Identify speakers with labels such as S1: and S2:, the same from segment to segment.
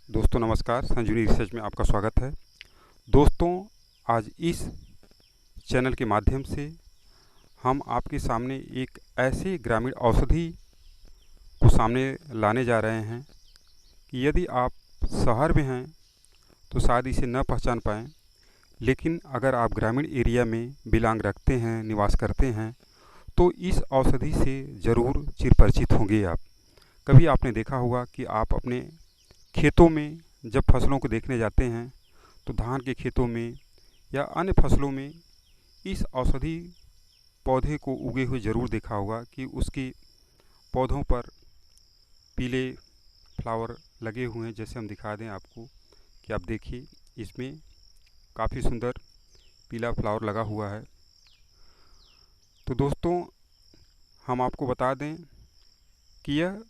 S1: दोस्तों नमस्कार, संजीवनी रिसर्च में आपका स्वागत है। दोस्तों, आज इस चैनल के माध्यम से हम आपके सामने एक ऐसे ग्रामीण औषधि को सामने लाने जा रहे हैं कि यदि आप शहर में हैं तो शायद इसे न पहचान पाएँ, लेकिन अगर आप ग्रामीण एरिया में बिलोंग रखते हैं, निवास करते हैं, तो इस औषधि से ज़रूर चिरपरिचित होंगे आप। कभी आपने देखा होगा कि आप अपने खेतों में जब फसलों को देखने जाते हैं तो धान के खेतों में या अन्य फसलों में इस औषधि पौधे को उगे हुए ज़रूर देखा होगा कि उसके पौधों पर पीले फ्लावर लगे हुए हैं। जैसे हम दिखा दें आपको कि आप देखिए, इसमें काफ़ी सुंदर पीला फ्लावर लगा हुआ है। तो दोस्तों, हम आपको बता दें कि यह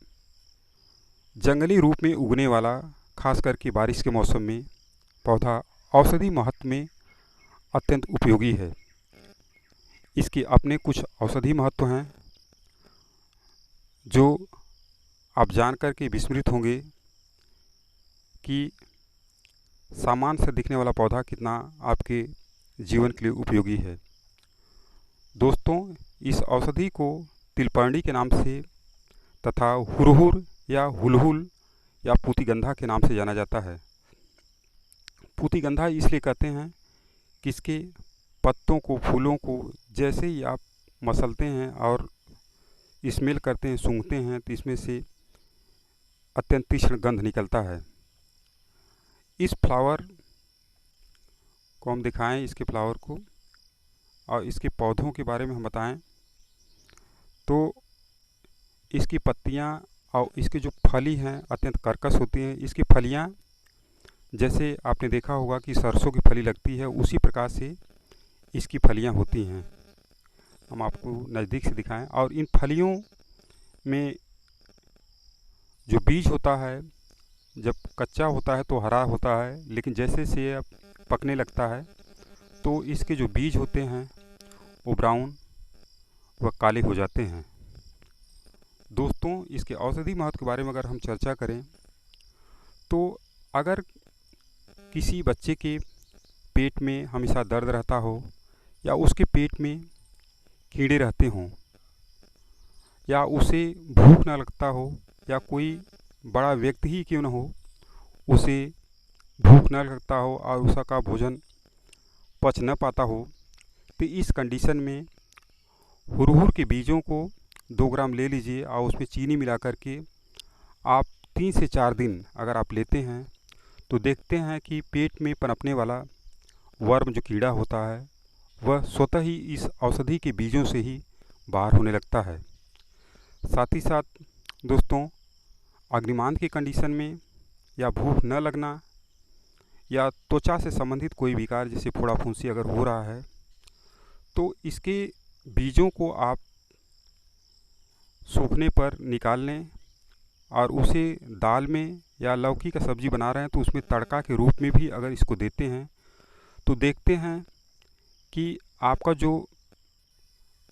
S1: जंगली रूप में उगने वाला, खास करके बारिश के मौसम में, पौधा औषधि महत्व में अत्यंत उपयोगी है। इसके अपने कुछ औषधि महत्व हैं जो आप जानकर के विस्मित होंगे कि सामान्य से दिखने वाला पौधा कितना आपके जीवन के लिए उपयोगी है। दोस्तों, इस औषधि को तिलपर्णी के नाम से तथा हुरहुर या हुलहुल या पूतिगंधा के नाम से जाना जाता है। पूतिगंधा इसलिए कहते हैं कि इसके पत्तों को, फूलों को जैसे ही आप मसलते हैं और स्मेल करते हैं, सूंघते हैं, तो इसमें से अत्यंत तीक्ष्ण गंध निकलता है। इस फ्लावर को हम दिखाएं, इसके फ्लावर को, और इसके पौधों के बारे में हम बताएं तो इसकी पत्तियां और इसकी जो फली हैं अत्यंत कर्कश होती हैं। इसकी फलियां जैसे आपने देखा होगा कि सरसों की फली लगती है, उसी प्रकार से इसकी फलियां होती हैं। हम आपको नज़दीक से दिखाएं। और इन फलियों में जो बीज होता है, जब कच्चा होता है तो हरा होता है, लेकिन जैसे से यह पकने लगता है तो इसके जो बीज होते हैं वो ब्राउन व काले हो जाते हैं। दोस्तों, इसके औषधि महत्व के बारे में अगर हम चर्चा करें तो अगर किसी बच्चे के पेट में हमेशा दर्द रहता हो, या उसके पेट में कीड़े रहते हों, या उसे भूख न लगता हो, या कोई बड़ा व्यक्ति ही क्यों न हो, उसे भूख न लगता हो और उसका भोजन पच न पाता हो, तो इस कंडीशन में हुरहुर के बीजों को 2 ग्राम ले लीजिए और उसमें चीनी मिला करके आप 3 से 4 दिन अगर आप लेते हैं तो देखते हैं कि पेट में पनपने वाला वर्म जो कीड़ा होता है वह स्वतः ही इस औषधि के बीजों से ही बाहर होने लगता है। साथ ही साथ दोस्तों, अग्निमांद की कंडीशन में, या भूख न लगना, या त्वचा से संबंधित कोई विकार जैसे फोड़ा फुंसी अगर हो रहा है, तो इसके बीजों को आप सूखने पर निकाल लें और उसे दाल में या लौकी का सब्ज़ी बना रहे हैं तो उसमें तड़का के रूप में भी अगर इसको देते हैं तो देखते हैं कि आपका जो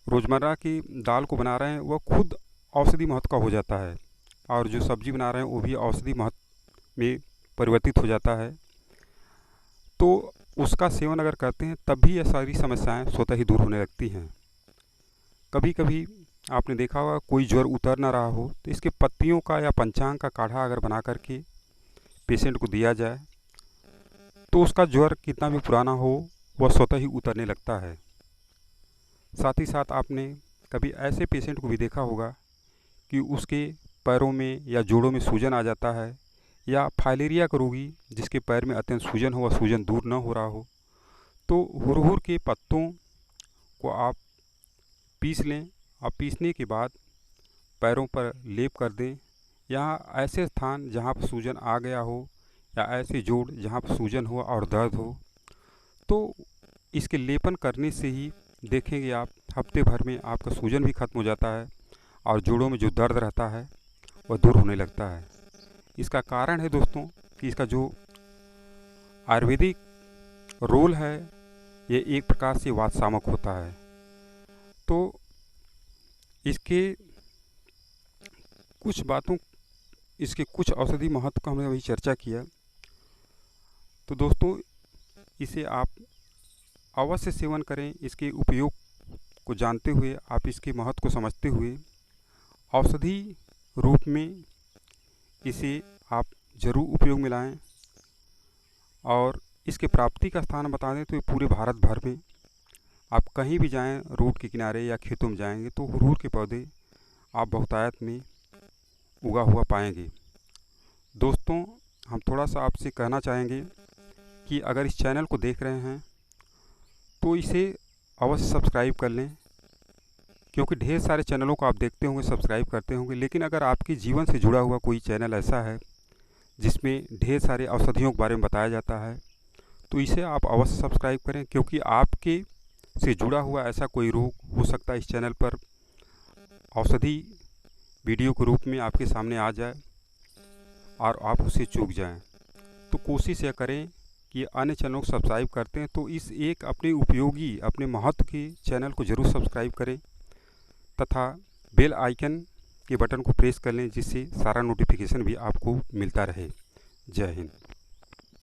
S1: रोज़मर्रा की दाल को बना रहे हैं वह खुद औषधि महत्व का हो जाता है, और जो सब्ज़ी बना रहे हैं वो भी औषधि महत्व में परिवर्तित हो जाता है। तो उसका सेवन अगर करते हैं तब भी यह सारी समस्याएं स्वतः ही दूर होने लगती हैं। कभी कभी आपने देखा होगा कोई ज्वर उतर ना रहा हो तो इसके पत्तियों का या पंचांग का काढ़ा अगर बना करके पेशेंट को दिया जाए तो उसका ज्वर कितना भी पुराना हो वह स्वतः ही उतरने लगता है। साथ ही साथ आपने कभी ऐसे पेशेंट को भी देखा होगा कि उसके पैरों में या जोड़ों में सूजन आ जाता है, या फाइलेरिया का रोगी जिसके पैर में अत्यंत सूजन हो, वह सूजन दूर न हो रहा हो, तो हुरहुर के पत्तों को आप पीस लें और पीसने के बाद पैरों पर लेप कर दें, या ऐसे स्थान जहाँ पर सूजन आ गया हो, या ऐसे जोड़ जहाँ पर सूजन हो और दर्द हो, तो इसके लेपन करने से ही देखेंगे आप हफ्ते भर में आपका सूजन भी खत्म हो जाता है और जोड़ों में जो दर्द रहता है वह दूर होने लगता है। इसका कारण है दोस्तों कि इसका जो आयुर्वेदिक रोल है ये एक प्रकार से वातशामक होता है। तो इसके कुछ बातों, इसके कुछ औषधि महत्व का हमने अभी चर्चा किया। तो दोस्तों, इसे आप अवश्य सेवन करें। इसके उपयोग को जानते हुए, आप इसके महत्व को समझते हुए औषधि रूप में इसे आप ज़रूर उपयोग में लाएँ। और इसके प्राप्ति का स्थान बता दें तो ये पूरे भारत भर में आप कहीं भी जाएं, रोड के किनारे या खेतों में जाएंगे तो अड़हुल के पौधे आप बहुतायत में उगा हुआ पाएंगे। दोस्तों, हम थोड़ा सा आपसे कहना चाहेंगे कि अगर इस चैनल को देख रहे हैं तो इसे अवश्य सब्सक्राइब कर लें, क्योंकि ढेर सारे चैनलों को आप देखते होंगे, सब्सक्राइब करते होंगे, लेकिन अगर आपके जीवन से जुड़ा हुआ कोई चैनल ऐसा है जिसमें ढेर सारे औषधियों के बारे में बताया जाता है तो इसे आप अवश्य सब्सक्राइब करें, क्योंकि आपके से जुड़ा हुआ ऐसा कोई रोग हो सकता है इस चैनल पर औषधि वीडियो के रूप में आपके सामने आ जाए और आप उसे चूक जाएं। तो कोशिश यह करें कि अन्य चैनलों को सब्सक्राइब करते हैं तो इस एक अपने उपयोगी, अपने महत्व के चैनल को ज़रूर सब्सक्राइब करें तथा बेल आइकन के बटन को प्रेस कर लें, जिससे सारा नोटिफिकेशन भी आपको मिलता रहे। जय हिंद।